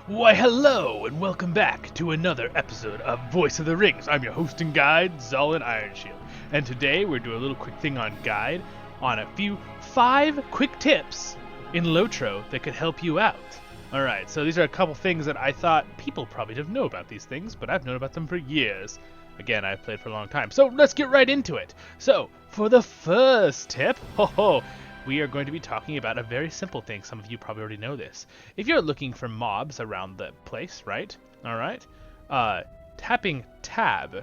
Why, hello, and welcome back to another episode of Voice of the Rings. I'm your host and guide, Zollin Ironshield, and today we're doing a little quick thing on guide on five quick tips in LOTRO that could help you out. Alright, so these are a couple things that I thought people probably don't know about these things, but I've known about them for years. Again, I've played for a long time, so let's get right into it. So, for the first tip, we are going to be talking about a very simple thing. Some of you probably already know this. If you're looking for mobs around the place, right? Alright? Tapping tab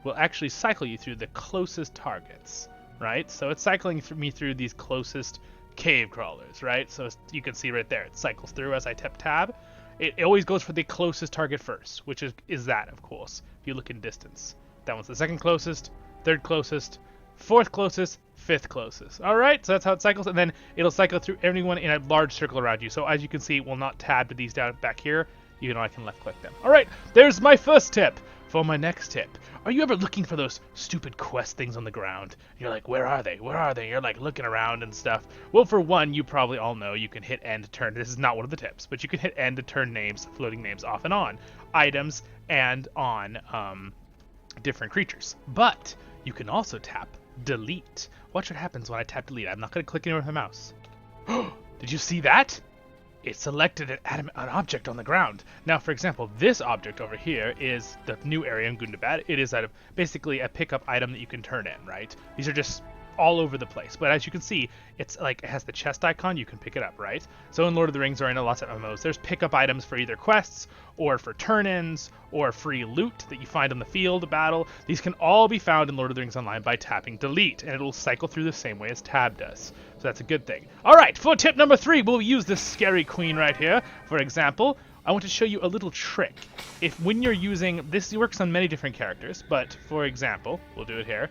will actually cycle you through the closest targets, right? So it's cycling me through these closest cave crawlers, right? So you can see right there, it cycles through as I tap tab. It always goes for the closest target first, which is that, of course, if you look in distance. That one's the second closest, third closest, fourth closest, fifth closest. Alright, so that's how it cycles, and then it'll cycle through everyone in a large circle around you. So as you can see, it will not tab to these down back here, even though I can left click them. Alright, there's my first tip. For my next tip, are you ever looking for those stupid quest things on the ground? You're like, where are they? Where are they? You're like looking around and stuff. Well, for one, you probably all know you can hit N to turn. This is not one of the tips, but you can hit N to turn names, floating names off and on items and on different creatures. But you can also tap delete. Watch what happens when I tap delete. I'm not going to click anywhere with the mouse. Did you see that? It selected an object on the ground. Now, for example, this object over here is the new area in Gundabad. It is basically a pickup item that you can turn in, right? These are just all over the place. But as you can see, it's like it has the chest icon. You can pick it up, right? So in Lord of the Rings or in lots of MMOs, there's pickup items for either quests or for turn-ins or free loot that you find on the field of battle. These can all be found in Lord of the Rings Online by tapping delete, and it'll cycle through the same way as tab does. So that's a good thing. All right, for tip number 3, we'll use this scary queen right here. For example, I want to show you a little trick. When you're using this, works on many different characters, but for example, we'll do it here.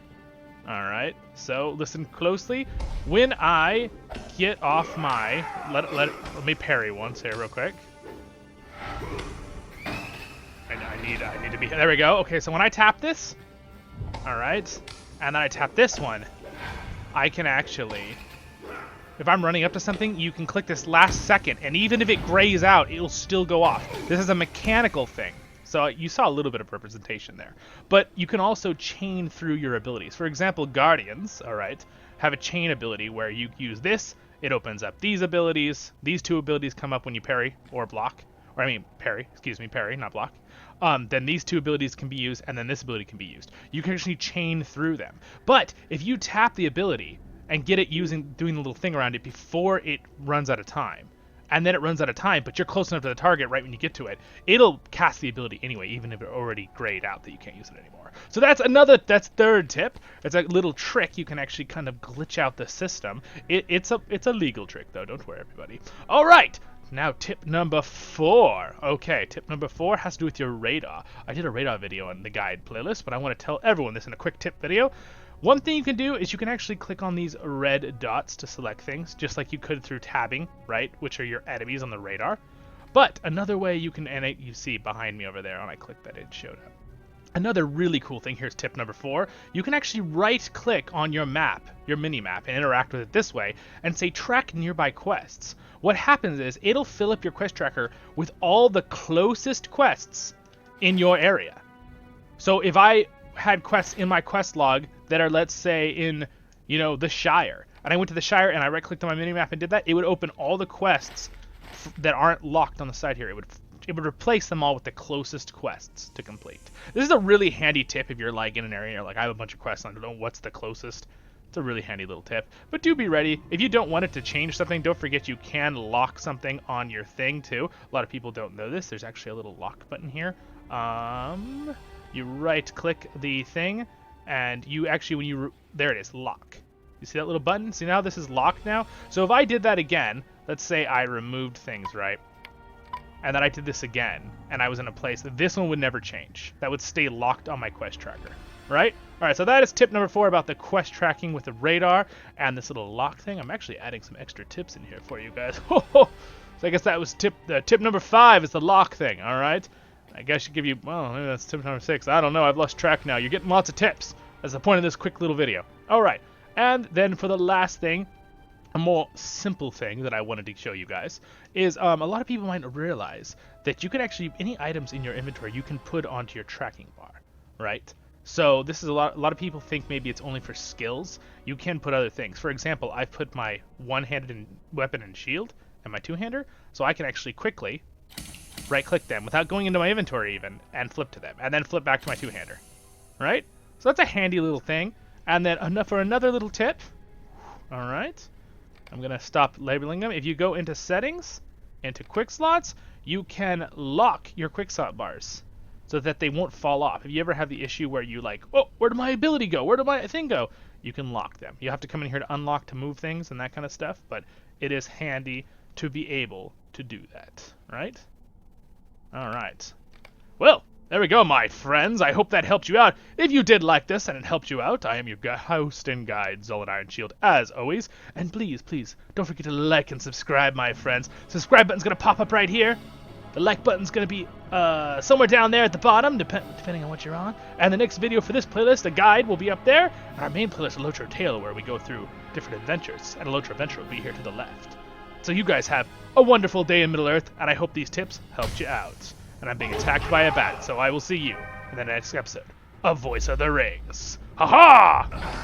Alright, so listen closely. When I get off my... Let me parry once here real quick. I need to be... There we go. Okay, so when I tap this... Alright, and then I tap this one, I can actually... If I'm running up to something, you can click this last second, and even if it grays out, it'll still go off. This is a mechanical thing. So you saw a little bit of representation there. But you can also chain through your abilities. For example, Guardians, alright, have a chain ability where you use this, it opens up these abilities. These two abilities come up when you parry or block. Or I mean parry, not block. Then these two abilities can be used, and then this ability can be used. You can actually chain through them. But if you tap the ability and get it doing the little thing around it before it runs out of time, and then it runs out of time, but you're close enough to the target right when you get to it, it'll cast the ability anyway, even if it already grayed out that you can't use it anymore. So that's third tip. It's a little trick. You can actually kind of glitch out the system. It's a legal trick, though. Don't worry, everybody. All right. Now, tip number 4. Okay, tip number 4 has to do with your radar. I did a radar video on the guide playlist, but I want to tell everyone this in a quick tip video. One thing you can do is you can actually click on these red dots to select things, just like you could through tabbing, right, which are your enemies on the radar. But another way you can, and you see behind me over there when I clicked that, it showed up. Another really cool thing, here's tip number 4, you can actually right-click on your map, your mini-map, and interact with it this way, and say track nearby quests. What happens is, it'll fill up your quest tracker with all the closest quests in your area. So if I had quests in my quest log that are, let's say, in, the Shire, and I went to the Shire and I right-clicked on my minimap and did that, it would open all the quests that aren't locked on the side here. It would replace them all with the closest quests to complete. This is a really handy tip if you're like in an area and you're like, I have a bunch of quests and I don't know what's the closest. It's a really handy little tip. But do be ready. If you don't want it to change something, don't forget you can lock something on your thing too. A lot of people don't know this. There's actually a little lock button here. You right-click the thing, and you actually, there it is, lock. You see that little button? See, now this is locked now? So if I did that again, let's say I removed things, right? And then I did this again, and I was in a place, this one would never change. That would stay locked on my quest tracker, right? All right, so that is tip number 4 about the quest tracking with the radar and this little lock thing. I'm actually adding some extra tips in here for you guys. So I guess that was tip number 5 is the lock thing, all right? I guess I should give you, well, maybe that's tip number 6. I don't know. I've lost track now. You're getting lots of tips. That's the point of this quick little video. All right. And then for the last thing, a more simple thing that I wanted to show you guys is a lot of people might not realize that you can actually, any items in your inventory you can put onto your tracking bar, right? So this is a lot of people think maybe it's only for skills. You can put other things. For example, I've put my one-handed weapon and shield and my two-hander, so I can actually quickly right-click them without going into my inventory even, and flip to them, and then flip back to my two-hander, right? So that's a handy little thing. And then for another little tip, all right, I'm gonna stop labeling them. If you go into settings, into quick slots, you can lock your quick slot bars so that they won't fall off. If you ever have the issue where you like, oh, where did my ability go? Where did my thing go? You can lock them. You have to come in here to unlock to move things and that kind of stuff, but it is handy to be able to do that, right? All right. Well, there we go, my friends. I hope that helped you out. If you did like this and it helped you out, I am your host and guide, Zollin Ironshield, as always. And please, please, don't forget to like and subscribe, my friends. Subscribe button's going to pop up right here. The like button's going to be somewhere down there at the bottom, depending on what you're on. And the next video for this playlist, a guide, will be up there. And our main playlist, a LOTRO Tale, where we go through different adventures. And a LOTRO Adventure will be here to the left. So you guys have a wonderful day in Middle-earth, and I hope these tips helped you out. And I'm being attacked by a bat, so I will see you in the next episode of Voice of the Rings. Ha-ha!